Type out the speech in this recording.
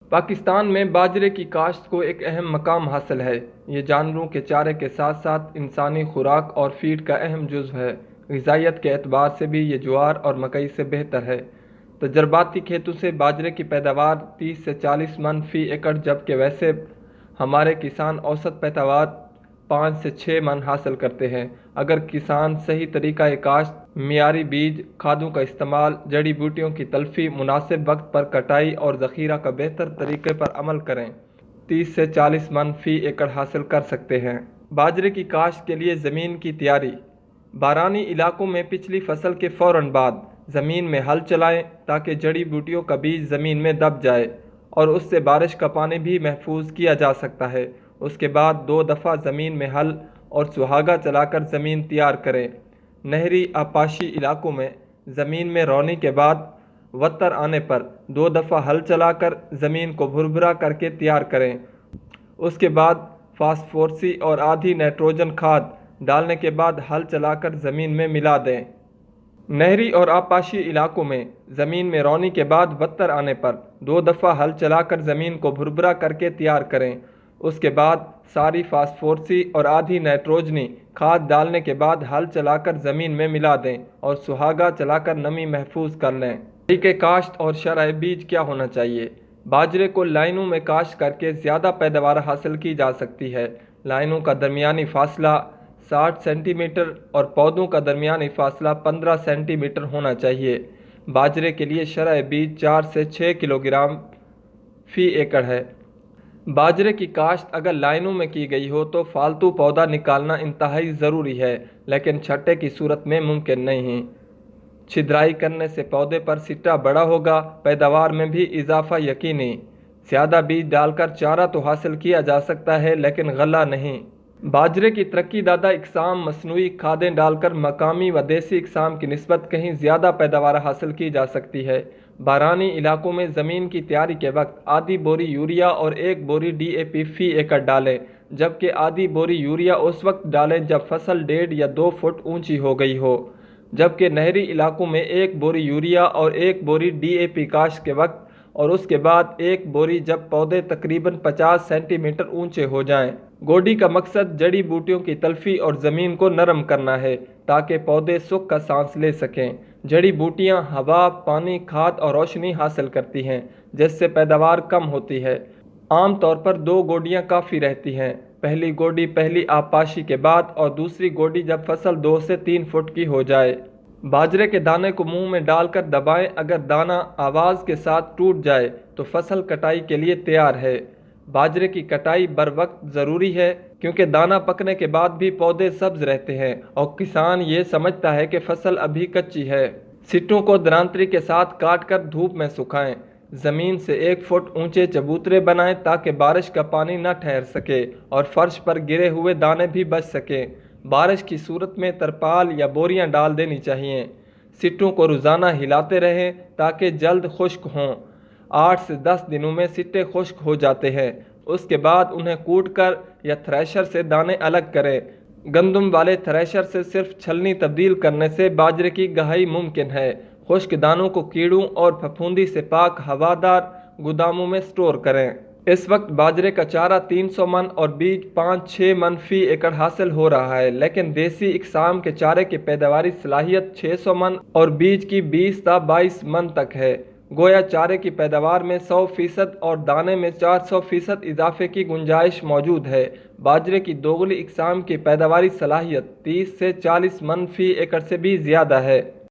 پاکستان میں باجرے کی کاشت کو ایک اہم مقام حاصل ہے۔ یہ جانوروں کے چارے کے ساتھ ساتھ انسانی خوراک اور فیڈ کا اہم جزو ہے۔ غذائیت کے اعتبار سے بھی یہ جوار اور مکئی سے بہتر ہے۔ تجرباتی کھیتوں سے باجرے کی پیداوار 30 سے 40 من فی ایکڑ جبکہ ویسے ہمارے کسان اوسط پیداوار 5 سے 6 من حاصل کرتے ہیں۔ اگر کسان صحیح طریقہ کاشت، معیاری بیج، کھادوں کا استعمال، جڑی بوٹیوں کی تلفی، مناسب وقت پر کٹائی اور ذخیرہ کا بہتر طریقے پر عمل کریں، 30 سے 40 من فی ایکڑ حاصل کر سکتے ہیں۔ باجرے کی کاشت کے لیے زمین کی تیاری۔ بارانی علاقوں میں پچھلی فصل کے فوراً بعد زمین میں ہل چلائیں تاکہ جڑی بوٹیوں کا بیج زمین میں دب جائے اور اس سے بارش کا پانی بھی محفوظ کیا جا سکتا ہے۔ اس کے بعد 2 دفعہ زمین میں ہل اور سہاگا چلا کر زمین تیار کریں۔ نہری آبپاشی علاقوں میں زمین میں رونی کے بعد وتر آنے پر 2 دفعہ ہل چلا کر زمین کو بھربھرا کر کے تیار کریں۔ اس کے بعد فاسفورسی اور آدھی نائٹروجن کھاد ڈالنے کے بعد ہل چلا کر زمین میں ملا دیں۔ نہری اور آبپاشی علاقوں میں زمین میں رونی کے بعد وتر آنے پر 2 دفعہ ہل چلا کر زمین کو بھربھرا کر کے تیار کریں۔ اس کے بعد ساری فاسفورسی اور آدھی نائٹروجنی کھاد ڈالنے کے بعد ہل چلا کر زمین میں ملا دیں اور سہاگا چلا کر نمی محفوظ کر لیں۔ طریقہ کاشت اور شرح بیج کیا ہونا چاہیے؟ باجرے کو لائنوں میں کاشت کر کے زیادہ پیداوار حاصل کی جا سکتی ہے۔ لائنوں کا درمیانی فاصلہ 60 سینٹی میٹر اور پودوں کا درمیانی فاصلہ 15 سینٹی میٹر ہونا چاہیے۔ باجرے کے لیے شرح بیج 4 سے 6 کلو گرام فی ایکڑ ہے۔ باجرے کی کاشت اگر لائنوں میں کی گئی ہو تو فالتو پودا نکالنا انتہائی ضروری ہے، لیکن چھٹے کی صورت میں ممکن نہیں۔ چھدرائی کرنے سے پودے پر سٹا بڑا ہوگا، پیداوار میں بھی اضافہ یقینی۔ زیادہ بیج ڈال کر چارہ تو حاصل کیا جا سکتا ہے لیکن غلہ نہیں۔ باجرے کی ترقی دادہ اقسام مصنوعی کھادیں ڈال کر مقامی و دیسی اقسام کی نسبت کہیں زیادہ پیداوار حاصل کی جا سکتی ہے۔ بارانی علاقوں میں زمین کی تیاری کے وقت آدھی بوری یوریا اور 1 بوری ڈی اے پی فی ایکڑ ڈالیں، جبکہ آدھی بوری یوریا اس وقت ڈالیں جب فصل 1.5 یا 2 فٹ اونچی ہو گئی ہو، جبکہ نہری علاقوں میں 1 بوری یوریا اور 1 بوری ڈی اے پی کاشت کے وقت اور اس کے بعد 1 بوری جب پودے تقریباً 50 سینٹی میٹر اونچے ہو جائیں۔ گوڈی کا مقصد جڑی بوٹیوں کی تلفی اور زمین کو نرم کرنا ہے تاکہ پودے سکھ کا سانس لے سکیں۔ جڑی بوٹیاں ہوا، پانی، کھاد اور روشنی حاصل کرتی ہیں، جس سے پیداوار کم ہوتی ہے۔ عام طور پر 2 گوڈیاں کافی رہتی ہیں، پہلی گوڈی پہلی آبپاشی کے بعد اور دوسری گوڈی جب فصل 2 سے 3 فٹ کی ہو جائے۔ باجرے کے دانے کو منہ میں ڈال کر دبائیں، اگر دانہ آواز کے ساتھ ٹوٹ جائے تو فصل کٹائی کے لیے تیار ہے۔ باجرے کی کٹائی بروقت ضروری ہے کیونکہ دانہ پکنے کے بعد بھی پودے سبز رہتے ہیں اور کسان یہ سمجھتا ہے کہ فصل ابھی کچی ہے۔ سٹوں کو دنانتری کے ساتھ کاٹ کر دھوپ میں سکھائیں۔ زمین سے 1 فٹ اونچے چبوترے بنائیں تاکہ بارش کا پانی نہ ٹھہر سکے اور فرش پر گرے ہوئے دانے بھی بچ سکیں۔ بارش کی صورت میں ترپال یا بوریاں ڈال دینی چاہیے۔ سٹوں کو روزانہ ہلاتے رہیں تاکہ جلد خشک ہوں۔ 8 سے 10 دنوں میں سٹے خشک ہو جاتے ہیں۔ اس کے بعد انہیں کوٹ کر یا تھریشر سے دانے الگ کریں۔ گندم والے تھریشر سے صرف چھلنی تبدیل کرنے سے باجرے کی گہائی ممکن ہے۔ خشک دانوں کو کیڑوں اور پھپھوندی سے پاک ہوادار گوداموں میں سٹور کریں۔ اس وقت باجرے کا چارہ 300 من اور بیج 5-6 من فی ایکڑ حاصل ہو رہا ہے، لیکن دیسی اقسام کے چارے کی پیداواری صلاحیت 600 من اور بیج کی 20 تا 22 من تک ہے۔ گویا چارے کی پیداوار میں 100% اور دانے میں 400% اضافے کی گنجائش موجود ہے۔ باجرے کی دوگلی اقسام کی پیداواری صلاحیت 30 سے 40 من فی ایکڑ سے بھی زیادہ ہے۔